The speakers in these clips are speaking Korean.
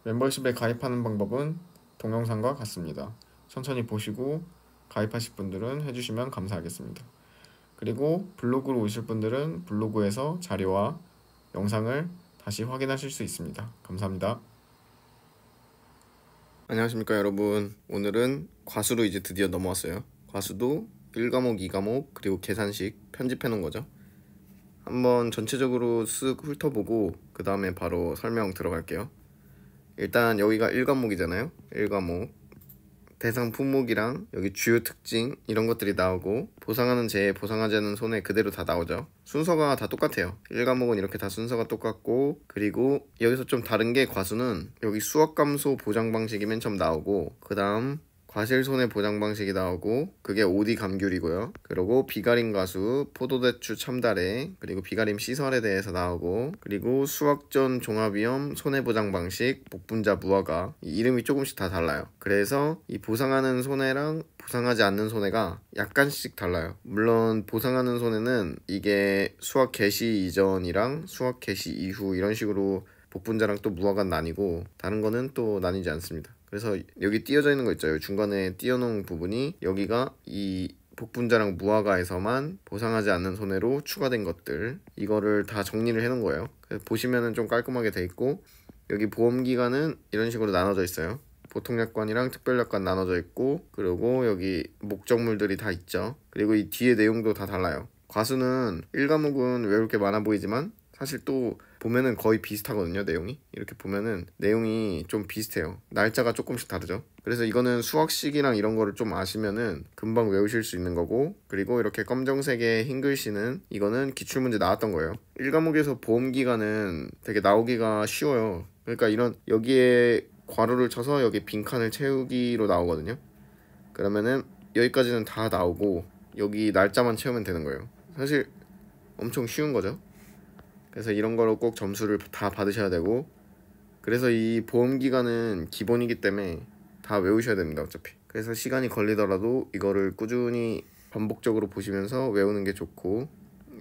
멤버십에 가입하는 방법은 동영상과 같습니다. 천천히 보시고 가입하실 분들은 해주시면 감사하겠습니다. 그리고 블로그로 오실 분들은 블로그에서 자료와 영상을 다시 확인하실 수 있습니다. 감사합니다. 안녕하십니까 여러분. 오늘은 과수로 이제 드디어 넘어왔어요. 과수도 1과목, 2과목 그리고 계산식 편집해 놓은 거죠. 한번 전체적으로 쓱 훑어보고 그 다음에 바로 설명 들어갈게요. 일단 여기가 1과목이잖아요. 1과목 대상 품목이랑 여기 주요 특징 이런 것들이 나오고 보상하는 재, 보상하지 않는 손해 그대로 다 나오죠. 순서가 다 똑같아요. 1과목은 이렇게 다 순서가 똑같고, 그리고 여기서 좀 다른 게 과수는 여기 수학감소 보장 방식이 맨 처음 나오고, 그 다음 과실손해 보장 방식이 나오고, 그게 OD 감귤이고요. 그리고 비가림 가수, 포도대추 첨달해, 그리고 비가림 시설에 대해서 나오고, 그리고 수학전 종합위험 손해보장 방식, 복분자 무화과, 이 이름이 조금씩 다 달라요. 그래서 이 보상하는 손해랑 보상하지 않는 손해가 약간씩 달라요. 물론 보상하는 손해는 이게 수학 개시 이전이랑 수학 개시 이후 이런 식으로 복분자랑 또 무화과가 나뉘고, 다른 거는 또 나뉘지 않습니다. 그래서 여기 띄어져 있는 거 있죠. 중간에 띄어놓은 부분이 여기가 이 복분자랑 무화과에서만 보상하지 않는 손해로 추가된 것들, 이거를 다 정리를 해놓은 거예요. 보시면은 좀 깔끔하게 돼 있고, 여기 보험기간은 이런 식으로 나눠져 있어요. 보통약관이랑 특별약관 나눠져 있고, 그리고 여기 목적물들이 다 있죠. 그리고 이 뒤에 내용도 다 달라요. 과수는 1과목은 왜 이렇게 많아 보이지만 사실 또 보면은 거의 비슷하거든요. 내용이 이렇게 보면은 내용이 좀 비슷해요. 날짜가 조금씩 다르죠. 그래서 이거는 수학식이랑 이런 거를 좀 아시면은 금방 외우실 수 있는 거고, 그리고 이렇게 검정색의 흰 글씨는 이거는 기출문제 나왔던 거예요. 1과목에서 보험기간은 되게 나오기가 쉬워요. 그러니까 이런 여기에 괄호를 쳐서 여기 빈칸을 채우기로 나오거든요. 그러면은 여기까지는 다 나오고 여기 날짜만 채우면 되는 거예요. 사실 엄청 쉬운 거죠. 그래서 이런 거로 꼭 점수를 다 받으셔야 되고, 그래서 이 보험기간은 기본이기 때문에 다 외우셔야 됩니다. 어차피. 그래서 시간이 걸리더라도 이거를 꾸준히 반복적으로 보시면서 외우는 게 좋고,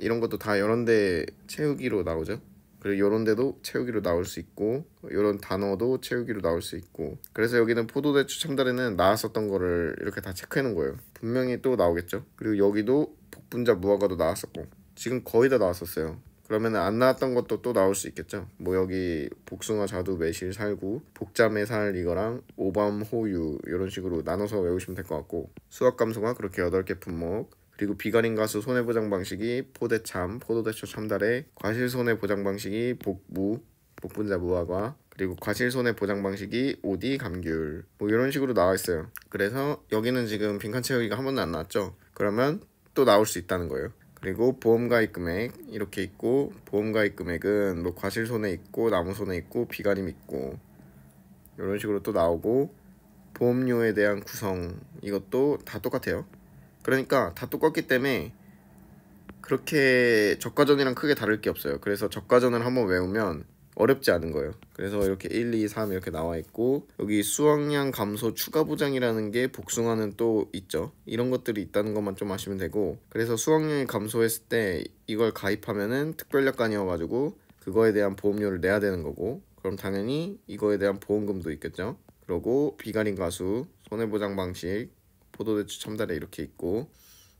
이런 것도 다 이런 데 채우기로 나오죠. 그리고 이런 데도 채우기로 나올 수 있고, 이런 단어도 채우기로 나올 수 있고, 그래서 여기는 포도대추 첨달에는 나왔었던 거를 이렇게 다 체크해 놓은 거예요. 분명히 또 나오겠죠. 그리고 여기도 복분자 무화과도 나왔었고, 지금 거의 다 나왔었어요. 그러면 안 나왔던 것도 또 나올 수 있겠죠. 뭐 여기 복숭아 자두 매실 살구 복자매 살 이거랑 오밤 호유 이런 식으로 나눠서 외우시면 될 것 같고, 수학 감소가 그렇게 8개 품목, 그리고 비가림 가수 손해보장 방식이 포대참 포도대추 첨달에, 과실 손해 보장 방식이 복무 복분자 무화과, 그리고 과실 손해 보장 방식이 오디 감귤, 뭐 이런 식으로 나와 있어요. 그래서 여기는 지금 빈칸 채우기가 한 번도 안 나왔죠. 그러면 또 나올 수 있다는 거예요. 그리고 보험가입 금액 이렇게 있고, 보험가입 금액은 뭐 과실손해 있고 나무손해 있고 비가림 있고 이런 식으로 또 나오고, 보험료에 대한 구성 이것도 다 똑같아요. 그러니까 다 똑같기 때문에 그렇게 저가전이랑 크게 다를 게 없어요. 그래서 저가전을 한번 외우면 어렵지 않은 거예요. 그래서 이렇게 1, 2, 3 이렇게 나와 있고, 여기 수확량 감소 추가 보장이라는 게 복숭아는 또 있죠. 이런 것들이 있다는 것만 좀 아시면 되고, 그래서 수확량이 감소했을 때 이걸 가입하면은 특별약관이어가지고 그거에 대한 보험료를 내야 되는 거고, 그럼 당연히 이거에 대한 보험금도 있겠죠. 그리고 비가림 가수 손해보장 방식 포도대추 첨달에 이렇게 있고,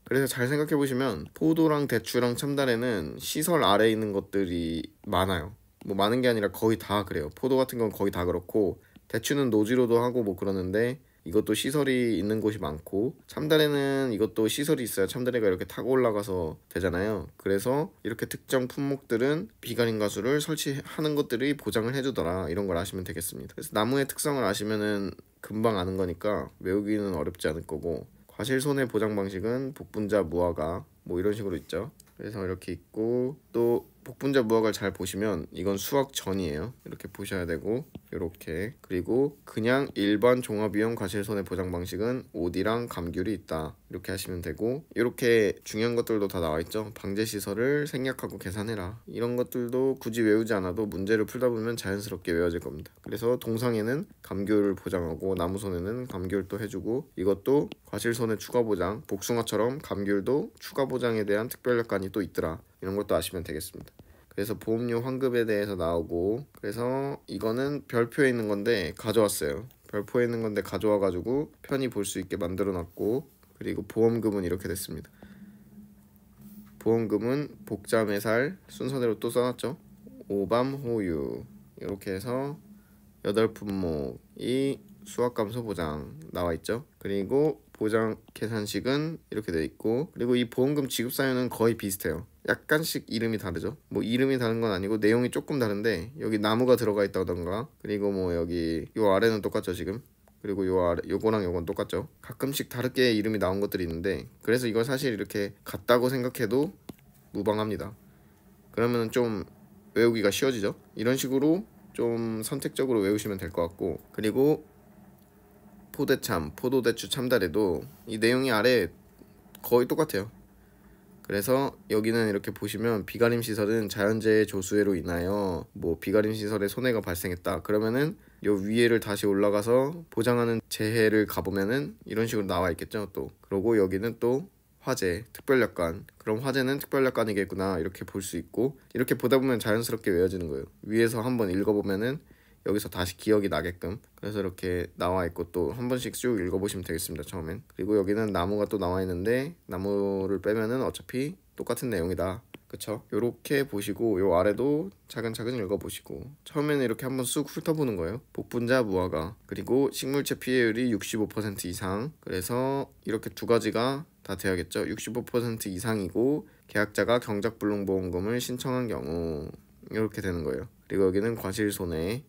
그래서 잘 생각해 보시면 포도랑 대추랑 첨단에는 시설 아래에 있는 것들이 많아요. 뭐 많은 게 아니라 거의 다 그래요. 포도 같은 건 거의 다 그렇고, 대추는 노지로도 하고 뭐 그러는데 이것도 시설이 있는 곳이 많고, 첨단에는 이것도 시설이 있어요. 첨단에가 이렇게 타고 올라가서 되잖아요. 그래서 이렇게 특정 품목들은 비가림 가수를 설치하는 것들이 보장을 해주더라, 이런 걸 아시면 되겠습니다. 그래서 나무의 특성을 아시면은 금방 아는 거니까 외우기는 어렵지 않을 거고, 과실손해 보장 방식은 복분자 무화과 뭐 이런 식으로 있죠. 그래서 이렇게 있고, 또 복분자 무화과를 잘 보시면 이건 수학 전이에요. 이렇게 보셔야 되고, 이렇게. 그리고 그냥 일반 종합위험 과실손해 보장 방식은 OD랑 감귤이 있다, 이렇게 하시면 되고, 이렇게 중요한 것들도 다 나와 있죠. 방제 시설을 생략하고 계산해라, 이런 것들도 굳이 외우지 않아도 문제를 풀다 보면 자연스럽게 외워질 겁니다. 그래서 동상에는 감귤을 보장하고 나무손해는 감귤도 해주고, 이것도 과실손해 추가 보장, 복숭아처럼 감귤도 추가 보장에 대한 특별약관이 또 있더라, 이런 것도 아시면 되겠습니다. 그래서 보험료 환급에 대해서 나오고, 그래서 이거는 별표에 있는 건데 가져왔어요. 별표에 있는 건데 가져와 가지고 편히 볼 수 있게 만들어 놨고, 그리고 보험금은 이렇게 됐습니다. 보험금은 복자매살 순서대로 또 써놨죠. 오밤호유 이렇게 해서 8품목이 수확감소 보장 나와있죠. 그리고 보장 계산식은 이렇게 돼 있고, 그리고 이 보험금 지급 사유는 거의 비슷해요. 약간씩 이름이 다르죠. 뭐 이름이 다른 건 아니고 내용이 조금 다른데, 여기 나무가 들어가 있다던가, 그리고 뭐 여기 요 아래는 똑같죠 지금. 그리고 요 아래 요거랑 요건 똑같죠. 가끔씩 다르게 이름이 나온 것들이 있는데, 그래서 이걸 사실 이렇게 같다고 생각해도 무방합니다. 그러면 좀 외우기가 쉬워지죠. 이런 식으로 좀 선택적으로 외우시면 될 것 같고, 그리고 포대참, 포도대추 참다래도 이 내용이 아래 거의 똑같아요. 그래서 여기는 이렇게 보시면 비가림 시설은 자연재해 조수해로 인하여 뭐 비가림 시설에 손해가 발생했다. 그러면은 요 위에를 다시 올라가서 보장하는 재해를 가보면은 이런 식으로 나와 있겠죠. 또 그리고 여기는 또 화재, 특별약관. 그럼 화재는 특별약관이겠구나 이렇게 볼 수 있고, 이렇게 보다 보면 자연스럽게 외워지는 거예요. 위에서 한번 읽어보면은 여기서 다시 기억이 나게끔. 그래서 이렇게 나와 있고, 또 한 번씩 쭉 읽어보시면 되겠습니다. 처음엔. 그리고 여기는 나무가 또 나와 있는데, 나무를 빼면은 어차피 똑같은 내용이다. 그쵸? 요렇게 보시고, 요 아래도 차근차근 읽어보시고, 처음에는 이렇게 한번 쑥 훑어보는 거예요. 복분자 무화과, 그리고 식물체 피해율이 65% 이상. 그래서 이렇게 두 가지가 다 돼야겠죠. 65% 이상이고 계약자가 경작불능보험금을 신청한 경우 이렇게 되는 거예요. 그리고 여기는 과실손해,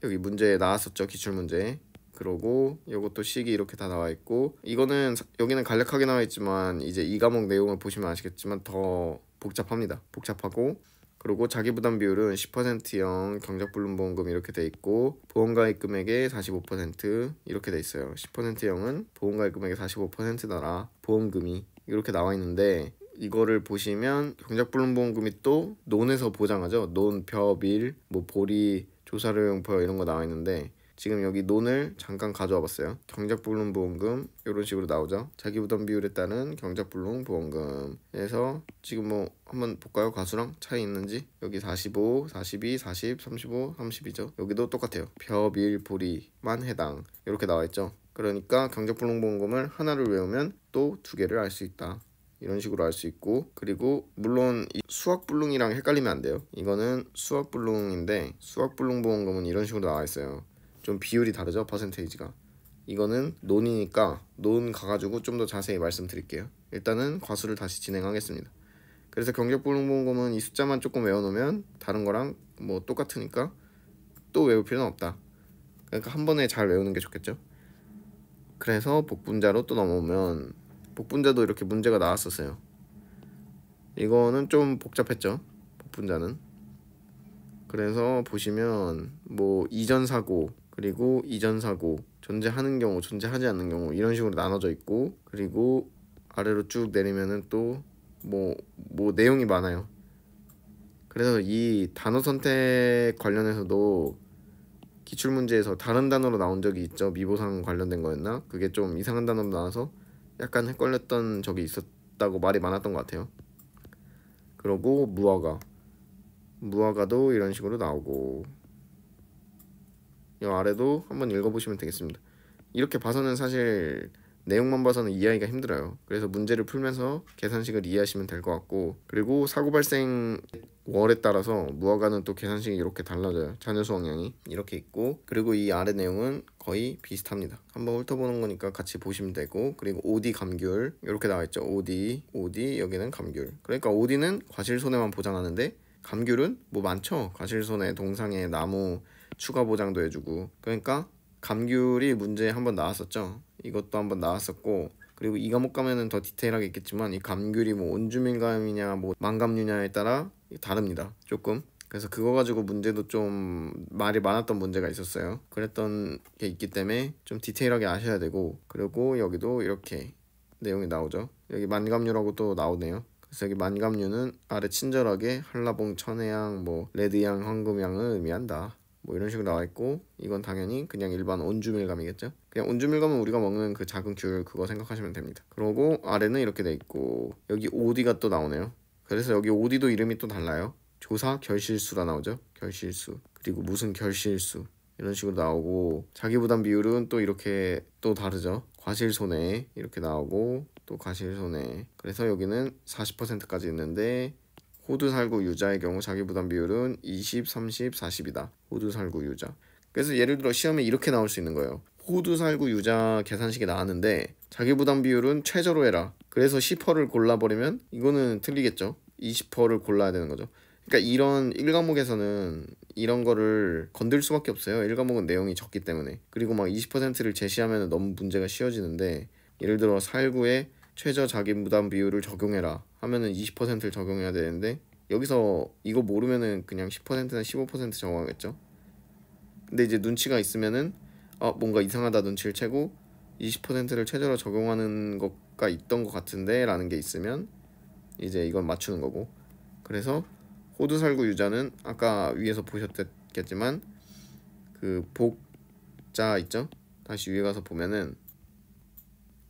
여기 문제 나왔었죠, 기출문제. 그러고 요것도 식이 이렇게 다 나와 있고, 이거는 여기는 간략하게 나와 있지만 이제 이 과목 내용을 보시면 아시겠지만 더 복잡합니다. 복잡하고, 그리고 자기부담 비율은 10%형 경작불능보험금 이렇게 돼 있고, 보험가입 금액의 45% 이렇게 돼 있어요. 10%형은 보험가입 금액의 45%나라 보험금이 이렇게 나와 있는데, 이거를 보시면 경작불능보험금이 또 논에서 보장하죠. 논, 벼, 밀, 뭐 보리, 조사료용포 이런 거 나와 있는데, 지금 여기 논을 잠깐 가져와 봤어요. 경작불능보험금 이런 식으로 나오죠. 자기부담 비율에 따른 경작불능보험금. 그래서 지금 뭐 한번 볼까요? 과수랑 차이 있는지. 여기 45, 42, 40, 35, 30이죠. 여기도 똑같아요. 벼, 밀, 보리만 해당 이렇게 나와 있죠. 그러니까 경작불능보험금을 하나를 외우면 또 두 개를 알 수 있다. 이런 식으로 알 수 있고, 그리고 물론 이 수확불능이랑 헷갈리면 안 돼요. 이거는 수확불능인데 수확불능보험금은 이런 식으로 나와 있어요. 좀 비율이 다르죠, 퍼센테이지가. 이거는 논이니까 논 가가지고 좀 더 자세히 말씀드릴게요. 일단은 과수를 다시 진행하겠습니다. 그래서 경작불능보험금은 이 숫자만 조금 외워놓으면 다른 거랑 뭐 똑같으니까 또 외울 필요는 없다. 그러니까 한 번에 잘 외우는 게 좋겠죠. 그래서 복분자로 또 넘어오면, 복분자도 이렇게 문제가 나왔었어요. 이거는 좀 복잡했죠, 복분자는. 그래서 보시면 뭐 이전 사고, 그리고 이전 사고, 존재하는 경우, 존재하지 않는 경우 이런 식으로 나눠져 있고, 그리고 아래로 쭉 내리면은 또 뭐 내용이 많아요. 그래서 이 단어 선택 관련해서도 기출문제에서 다른 단어로 나온 적이 있죠. 미보상 관련된 거였나? 그게 좀 이상한 단어로 나와서 약간 헷갈렸던 적이 있었다고 말이 많았던 것 같아요. 그리고 무화과도 이런 식으로 나오고, 이 아래도 한번 읽어보시면 되겠습니다. 이렇게 봐서는 사실 내용만 봐서는 이해하기가 힘들어요. 그래서 문제를 풀면서 계산식을 이해하시면 될 것 같고, 그리고 사고 발생 월에 따라서 무화과는 또 계산식이 이렇게 달라져요. 자녀 수확량이 이렇게 있고, 그리고 이 아래 내용은 거의 비슷합니다. 한번 훑어보는 거니까 같이 보시면 되고, 그리고 OD 감귤 이렇게 나와 있죠. OD 여기는 감귤. 그러니까 OD는 과실손해만 보장하는데 감귤은 뭐 많죠. 과실손해, 동상해, 나무 추가 보장도 해주고. 그러니까 감귤이 문제에 한번 나왔었죠. 이것도 한번 나왔었고, 그리고 이 과목 가면은 더 디테일하게 있겠지만 이 감귤이 뭐 온주민감이냐 뭐 망감류냐에 따라 다릅니다, 조금. 그래서 그거 가지고 문제도 좀 말이 많았던 문제가 있었어요. 그랬던 게 있기 때문에 좀 디테일하게 아셔야 되고, 그리고 여기도 이렇게 내용이 나오죠. 여기 만감류라고 또 나오네요. 그래서 여기 만감류는 아래 친절하게 한라봉, 천혜향, 뭐 레드향, 황금향을 의미한다. 뭐 이런 식으로 나와 있고, 이건 당연히 그냥 일반 온주밀감이겠죠. 그냥 온주밀감은 우리가 먹는 그 작은 귤 그거 생각하시면 됩니다. 그러고 아래는 이렇게 돼 있고, 여기 OD가 또 나오네요. 그래서 여기 OD도 이름이 또 달라요. 조사 결실수라 나오죠. 결실수. 그리고 무슨 결실수 이런 식으로 나오고, 자기부담 비율은 또 이렇게 또 다르죠. 과실손해 이렇게 나오고 또 과실손해. 그래서 여기는 40%까지 있는데 호두살구 유자의 경우 자기부담 비율은 20, 30, 40이다. 호두살구 유자. 그래서 예를 들어 시험에 이렇게 나올 수 있는 거예요. 호두살구 유자 계산식이 나왔는데 자기부담 비율은 최저로 해라. 그래서 10%를 골라버리면 이거는 틀리겠죠. 20%를 골라야 되는 거죠. 그러니까 이런 1과목에서는 이런 거를 건들 수밖에 없어요. 1과목은 내용이 적기 때문에. 그리고 막 20%를 제시하면 너무 문제가 쉬워지는데, 예를 들어 살구에 최저 자기부담 비율을 적용해라 하면은 20%를 적용해야 되는데, 여기서 이거 모르면은 그냥 10%나 15% 적용하겠죠. 근데 이제 눈치가 있으면은 뭔가 이상하다 눈치를 채고 20%를 최저로 적용하는 것가 있던 것 같은데 라는 게 있으면 이제 이건 맞추는 거고. 그래서 호두살구 유자는 아까 위에서 보셨겠지만 그 복자 있죠? 다시 위에 가서 보면은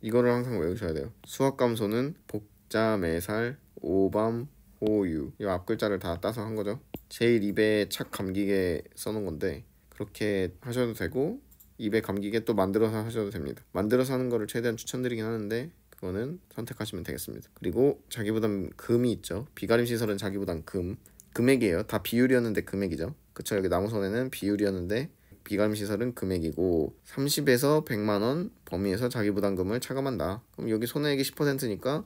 이거를 항상 외우셔야 돼요. 수학감소는 복자 매살 오밤 호유. 이 앞글자를 다 따서 한 거죠. 제일 입에 착 감기게 써놓은 건데 그렇게 하셔도 되고, 입에 감기게 또 만들어서 하셔도 됩니다. 만들어서 하는 거를 최대한 추천드리긴 하는데 그거는 선택하시면 되겠습니다. 그리고 자기부담 금이 있죠. 비가림 시설은 자기부담 금액이에요. 다 비율이었는데 금액이죠. 그쵸. 여기 나무손해는 비율이었는데 비가림 시설은 금액이고, 30에서 100만원 범위에서 자기부담금을 차감한다. 그럼 여기 손해액이 10%니까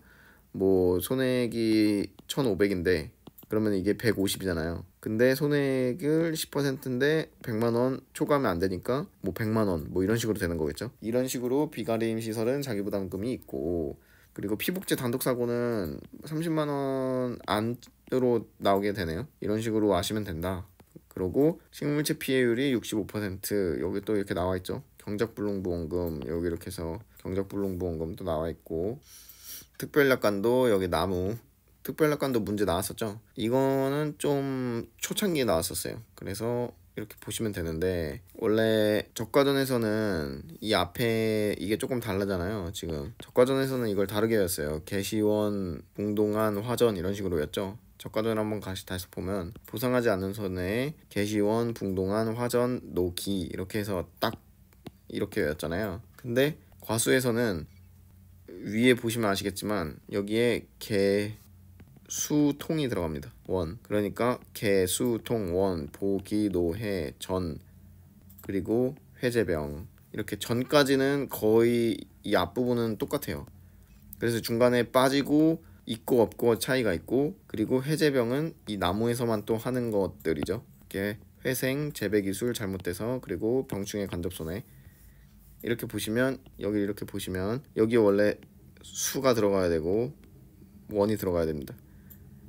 뭐 손해액이 1,500인데 그러면 이게 150이잖아요. 근데 손해액을 10%인데 100만원 초과하면 안 되니까 뭐 100만원 뭐 이런 식으로 되는 거겠죠. 이런 식으로 비가림 시설은 자기부담금이 있고, 그리고 피복제 단독사고는 30만원 안으로 나오게 되네요. 이런 식으로 아시면 된다. 그리고 식물체 피해율이 65%, 여기 또 이렇게 나와 있죠. 경작불능보험금, 여기 이렇게 해서 경작불능보험금도 나와 있고, 특별약관도 여기 나무 특별약관도 문제 나왔었죠. 이거는 좀 초창기에 나왔었어요. 그래서 이렇게 보시면 되는데, 원래 적과전에서는 이 앞에 이게 조금 다르잖아요. 지금 적과전에서는 이걸 다르게 외웠어요. 개시원, 봉동한, 화전 이런 식으로 외웠죠. 적과전 한번 다시 보면 보상하지 않는 손해에 개시원, 붕동한, 화전, 노기 이렇게 해서 딱 이렇게 외웠잖아요. 근데 과수에서는 위에 보시면 아시겠지만 여기에 개수통이 들어갑니다. 원. 그러니까 개수통, 원, 보기, 노해, 전, 그리고 회제병. 이렇게 전까지는 거의 이 앞부분은 똑같아요. 그래서 중간에 빠지고 있고 없고 차이가 있고, 그리고 회제병은 이 나무에서만 또 하는 것들이죠. 이게 회생, 재배기술 잘못돼서, 그리고 병충해 간접손해. 이렇게 보시면 여기 이렇게 보시면 여기 원래 수가 들어가야 되고 원이 들어가야 됩니다.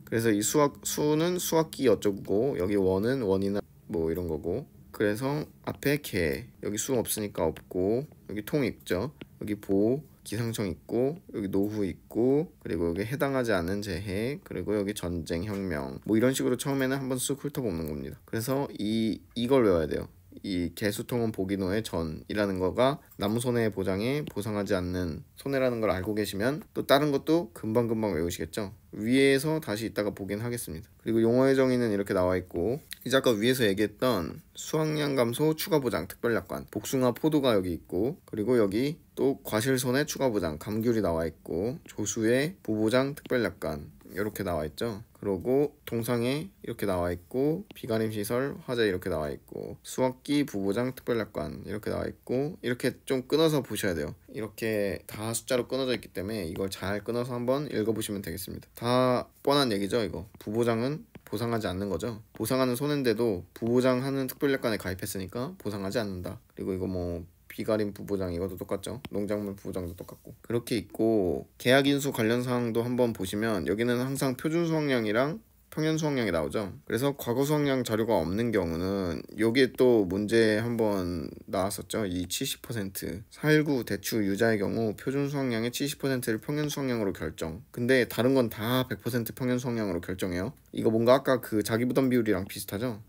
그래서 이 수는 수학기 어쩌고, 여기 원은 원이나 뭐 이런 거고, 그래서 앞에 개, 여기 수 없으니까 없고, 여기 통 있죠. 여기 보, 기상청 있고, 여기 노후 있고, 그리고 여기 해당하지 않은 재해, 그리고 여기 전쟁, 혁명, 뭐 이런 식으로 처음에는 한번 쑥 훑어보는 겁니다. 그래서 이걸 외워야 돼요. 이 개수통은 보기노의 전이라는 거가 나무손해 보장에 보상하지 않는 손해라는 걸 알고 계시면 또 다른 것도 금방금방 외우시겠죠. 위에서 다시 이따가 보긴 하겠습니다. 그리고 용어의 정의는 이렇게 나와 있고, 이제 아까 위에서 얘기했던 수확량 감소 추가 보장 특별약관, 복숭아 포도가 여기 있고, 그리고 여기 또 과실손해 추가 보장 감귤이 나와 있고, 조수의 부보장 특별약관 이렇게 나와 있죠. 그리고 동상에 이렇게 나와 있고, 비가림 시설 화재 이렇게 나와 있고, 수학기 부보장 특별약관 이렇게 나와 있고, 이렇게 좀 끊어서 보셔야 돼요. 이렇게 다 숫자로 끊어져 있기 때문에 이걸 잘 끊어서 한번 읽어보시면 되겠습니다. 다 뻔한 얘기죠. 이거 부보장은 보상하지 않는 거죠. 보상하는 손해인데도 부보장하는 특별약관에 가입했으니까 보상하지 않는다. 그리고 이거 뭐 비가림 부보장 이것도 똑같죠. 농작물 부보장도 똑같고 그렇게 있고, 계약인수 관련 사항도 한번 보시면 여기는 항상 표준 수확량이랑 평균 수확량이 나오죠. 그래서 과거 수확량 자료가 없는 경우는 여기에 또 문제 한번 나왔었죠. 이 70% 살구, 대추, 유자의 경우 표준 수확량의 70%를 평균 수확량으로 결정. 근데 다른 건 다 100% 평균 수확량으로 결정해요. 이거 뭔가 아까 그 자기부담 비율이랑 비슷하죠.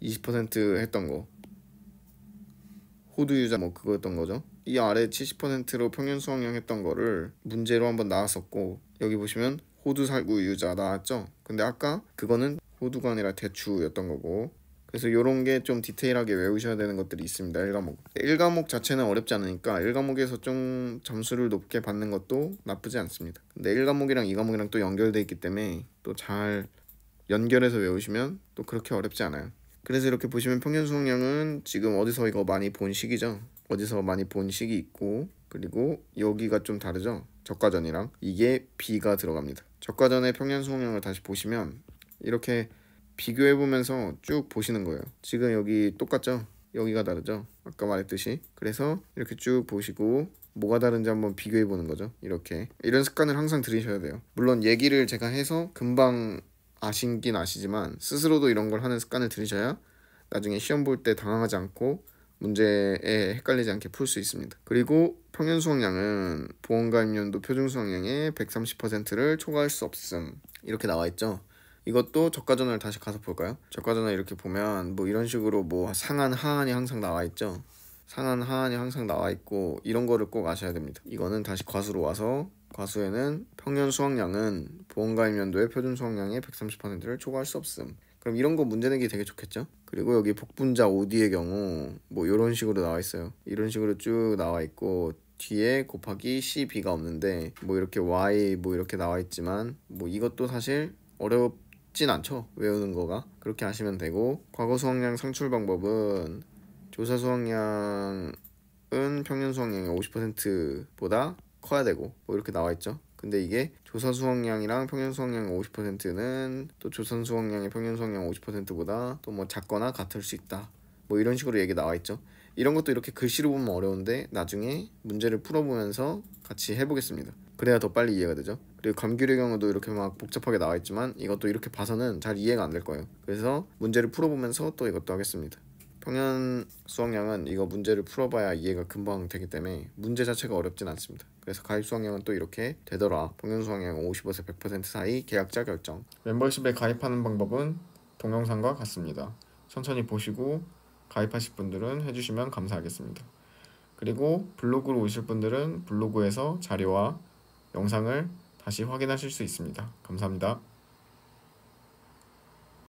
20% 했던 거 호두유자 뭐 그거였던 거죠. 이 아래 70%로 평균 수확량 했던 거를 문제로 한번 나왔었고, 여기 보시면 호두살구 유자 나왔죠. 근데 아까 그거는 호두가 아니라 대추였던 거고. 그래서 이런 게 좀 디테일하게 외우셔야 되는 것들이 있습니다. 1과목. 1과목 자체는 어렵지 않으니까 1과목에서 좀 점수를 높게 받는 것도 나쁘지 않습니다. 근데 1과목이랑 2과목이랑 또 연결돼 있기 때문에 또 잘 연결해서 외우시면 또 그렇게 어렵지 않아요. 그래서 이렇게 보시면 평균 수학량은 지금 어디서 이거 많이 본 식이죠. 어디서 많이 본 식이 있고, 그리고 여기가 좀 다르죠. 적과전이랑 이게 B가 들어갑니다. 적과전의 평균 수학량을 다시 보시면 이렇게 비교해보면서 쭉 보시는 거예요. 지금 여기 똑같죠? 여기가 다르죠? 아까 말했듯이. 그래서 이렇게 쭉 보시고 뭐가 다른지 한번 비교해보는 거죠. 이렇게. 이런 습관을 항상 들이셔야 돼요. 물론 얘기를 제가 해서 금방 아시긴 아시지만 스스로도 이런 걸 하는 습관을 들이셔야 나중에 시험 볼 때 당황하지 않고 문제에 헷갈리지 않게 풀 수 있습니다. 그리고 평균 수학량은 보험가입연도 표준 수학량의 130%를 초과할 수 없음. 이렇게 나와 있죠. 이것도 적과전을 다시 가서 볼까요? 적과전을 이렇게 보면 뭐 이런 식으로 뭐 상한 하한이 항상 나와 있죠. 상한 하한이 항상 나와 있고 이런 거를 꼭 아셔야 됩니다. 이거는 다시 과수로 와서 과수에는 평균 수학량은 보험가입연도의 표준 수학량의 130%를 초과할 수 없음. 그럼 이런 거 문제 내기 되게 좋겠죠? 그리고 여기 복분자 OD의 경우 뭐 이런 식으로 나와 있어요. 이런 식으로 쭉 나와 있고 뒤에 곱하기 CB가 없는데 뭐 이렇게 Y 뭐 이렇게 나와 있지만 뭐 이것도 사실 어렵진 않죠. 외우는 거가. 그렇게 하시면 되고, 과거 수학량 상출 방법은 조사 수학량은 평균 수학량의 50%보다 커야 되고 뭐 이렇게 나와 있죠. 근데 이게 조사 수학량이랑 평균 수학량의 50%는 또 조선 수학량의 평균 수학량 50%보다 또 뭐 작거나 같을 수 있다. 뭐 이런 식으로 얘기 나와 있죠. 이런 것도 이렇게 글씨로 보면 어려운데 나중에 문제를 풀어보면서 같이 해보겠습니다. 그래야 더 빨리 이해가 되죠. 그리고 감귤의 경우도 이렇게 막 복잡하게 나와 있지만 이것도 이렇게 봐서는 잘 이해가 안 될 거예요. 그래서 문제를 풀어보면서 또 이것도 하겠습니다. 평균 수학량은 이거 문제를 풀어봐야 이해가 금방 되기 때문에 문제 자체가 어렵진 않습니다. 그래서 가입 수학량은 또 이렇게 되더라. 평균 수학량 50에서 100% 사이 계약자 결정. 멤버십에 가입하는 방법은 동영상과 같습니다. 천천히 보시고 가입하실 분들은 해주시면 감사하겠습니다. 그리고 블로그로 오실 분들은 블로그에서 자료와 영상을 다시 확인하실 수 있습니다. 감사합니다.